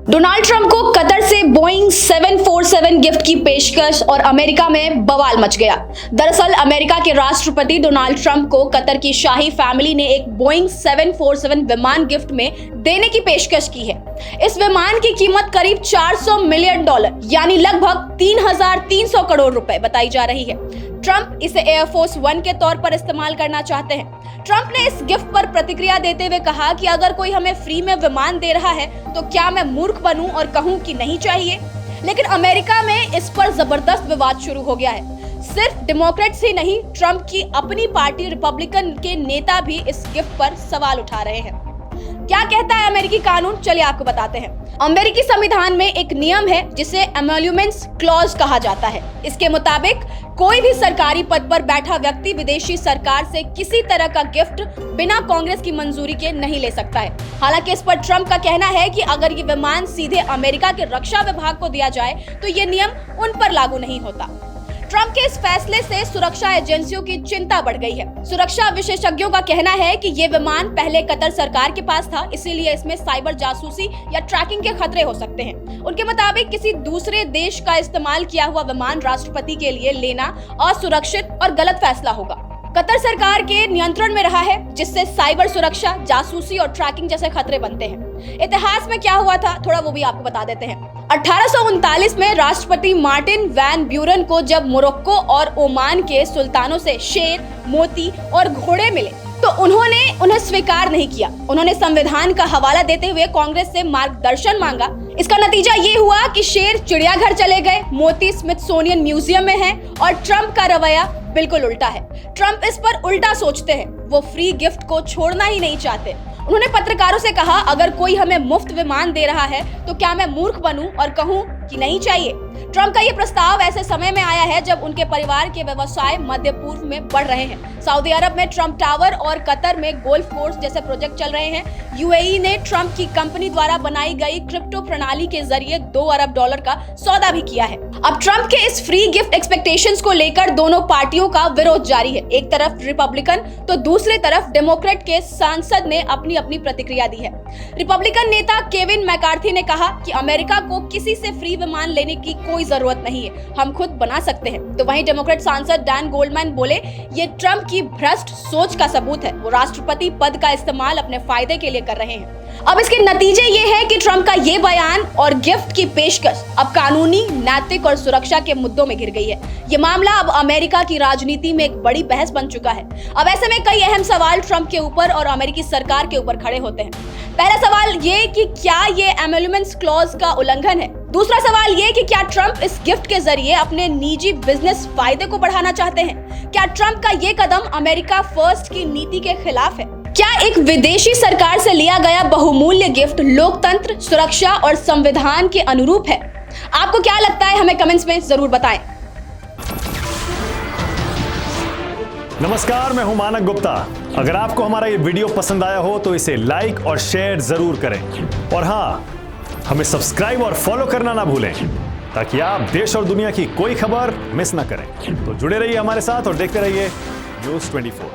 Donald Trump को Qatar से Boeing 747 gift की पेशकश और अमेरिका में बवाल मच गया। दरअसल अमेरिका के राष्ट्रपति डोनाल्ड ट्रंप को कतर की शाही फैमिली ने एक बोइंग 747 विमान गिफ्ट में देने की पेशकश की है। इस विमान की कीमत करीब $400 मिलियन यानी लगभग 3,300 करोड़ रुपए बताई जा रही है। ट्रंप इसे एयरफोर्स वन के तौर पर इस्तेमाल करना चाहते हैं। ट्रंप ने इस गिफ्ट पर प्रतिक्रिया देते हुए कहा कि अगर कोई हमें फ्री में विमान दे रहा है तो क्या मैं मूर्ख बनूं और कहूं कि नहीं चाहिए। लेकिन अमेरिका में इस पर जबरदस्त विवाद शुरू हो गया है। सिर्फ डेमोक्रेट्स ही नहीं, ट्रंप की अपनी पार्टी रिपब्लिकन के नेता भी इस गिफ्ट पर सवाल उठा रहे हैं। क्या कहता है अमेरिकी कानून, चलिए आपको बताते हैं। अमेरिकी संविधान में एक नियम है जिसे एमोल्यूमेंट्स क्लॉज कहा जाता है। इसके मुताबिक कोई भी सरकारी पद पर बैठा व्यक्ति विदेशी सरकार से किसी तरह का गिफ्ट बिना कांग्रेस की मंजूरी के नहीं ले सकता है। हालांकि इस पर ट्रंप का कहना है कि अगर ये विमान सीधे अमेरिका के रक्षा विभाग को दिया जाए तो ये नियम उन पर लागू नहीं होता। ट्रंप के इस फैसले से सुरक्षा एजेंसियों की चिंता बढ़ गई है। सुरक्षा विशेषज्ञों का कहना है कि ये विमान पहले कतर सरकार के पास था, इसीलिए इसमें साइबर जासूसी या ट्रैकिंग के खतरे हो सकते हैं। उनके मुताबिक किसी दूसरे देश का इस्तेमाल किया हुआ विमान राष्ट्रपति के लिए लेना असुरक्षित और गलत फैसला होगा। कतर सरकार के नियंत्रण में रहा है, जिससे साइबर सुरक्षा, जासूसी और ट्रैकिंग जैसे खतरे बनते हैं। इतिहास में क्या हुआ था, थोड़ा वो भी आपको बता देते हैं। 1839 में राष्ट्रपति मार्टिन वैन ब्यूरन को जब मोरक्को और ओमान के सुल्तानों से शेर, मोती और घोड़े मिले तो उन्होंने उन्हें स्वीकार नहीं किया। उन्होंने संविधान का हवाला देते हुए कांग्रेस से मार्गदर्शन मांगा। इसका नतीजा ये हुआ कि शेर चिड़ियाघर चले गए, मोती स्मिथसोनियन म्यूजियम में है और ट्रंप का रवैया बिल्कुल उल्टा है। ट्रंप इस पर उल्टा सोचते हैं, वो फ्री गिफ्ट को छोड़ना ही नहीं चाहते। उन्होंने पत्रकारों से कहा, अगर कोई हमें मुफ्त विमान दे रहा है तो क्या मैं मूर्ख बनूं और कहूं कि नहीं चाहिए। ट्रंप का ये प्रस्ताव ऐसे समय में आया है जब उनके परिवार के व्यवसाय मध्य पूर्व में बढ़ रहे हैं। सऊदी अरब में ट्रंप टावर और कतर में गोल्फ कोर्स जैसे प्रोजेक्ट चल रहे हैं। यूएई ने ट्रंप की कंपनी द्वारा बनाई गई क्रिप्टो प्रणाली के जरिए $2 अरब का सौदा भी किया है। अब ट्रंप के इस फ्री गिफ्ट एक्सपेक्टेशंस को लेकर दोनों पार्टियों का विरोध जारी है। एक तरफ रिपब्लिकन तो दूसरी तरफ डेमोक्रेट के सांसद ने अपनी अपनी प्रतिक्रिया दी है। रिपब्लिकन नेता केविन मैकार्थी ने कहा कि अमेरिका को किसी से फ्री विमान लेने की कोई जरूरत नहीं है, हम खुद बना सकते हैं। तो वहीं डेमोक्रेट सांसद डैन गोल्डमैन बोले, ये ट्रंप की भ्रष्ट सोच का सबूत है। वो राष्ट्रपति पद का इस्तेमाल अपने फायदे के लिए कर रहे हैं। अब इसके नतीजे ये है कि ट्रंप का ये बयान और गिफ्ट की पेशकश अब कानूनी, नैतिक और सुरक्षा के मुद्दों में घिर गई है। ये मामला अब अमेरिका की राजनीति में एक बड़ी बहस बन चुका है। अब ऐसे में कई अहम सवाल ट्रंप के ऊपर और अमेरिकी सरकार के ऊपर खड़े होते हैं। पहला सवाल ये कि क्या ये एमोल्यूमेंट्स क्लॉज का उल्लंघन है। दूसरा सवाल ये कि क्या ट्रंप इस गिफ्ट के जरिए अपने निजी बिजनेस फायदे को बढ़ाना चाहते हैं। क्या ट्रंप का ये कदम अमेरिका फर्स्ट की नीति के खिलाफ है। क्या एक विदेशी सरकार से लिया गया बहुमूल्य गिफ्ट लोकतंत्र, सुरक्षा और संविधान के अनुरूप है। आपको क्या लगता है, हमें कमेंट्स में जरूर बताएं। नमस्कार, मैं हूं मानक गुप्ता। अगर आपको हमारा ये वीडियो पसंद आया हो तो इसे लाइक और शेयर जरूर करें और हाँ, हमें सब्सक्राइब और फॉलो करना ना भूलें ताकि आप देश और दुनिया की कोई खबर मिस ना करें। तो जुड़े रहिए हमारे साथ और देखते रहिए न्यूज़ 24।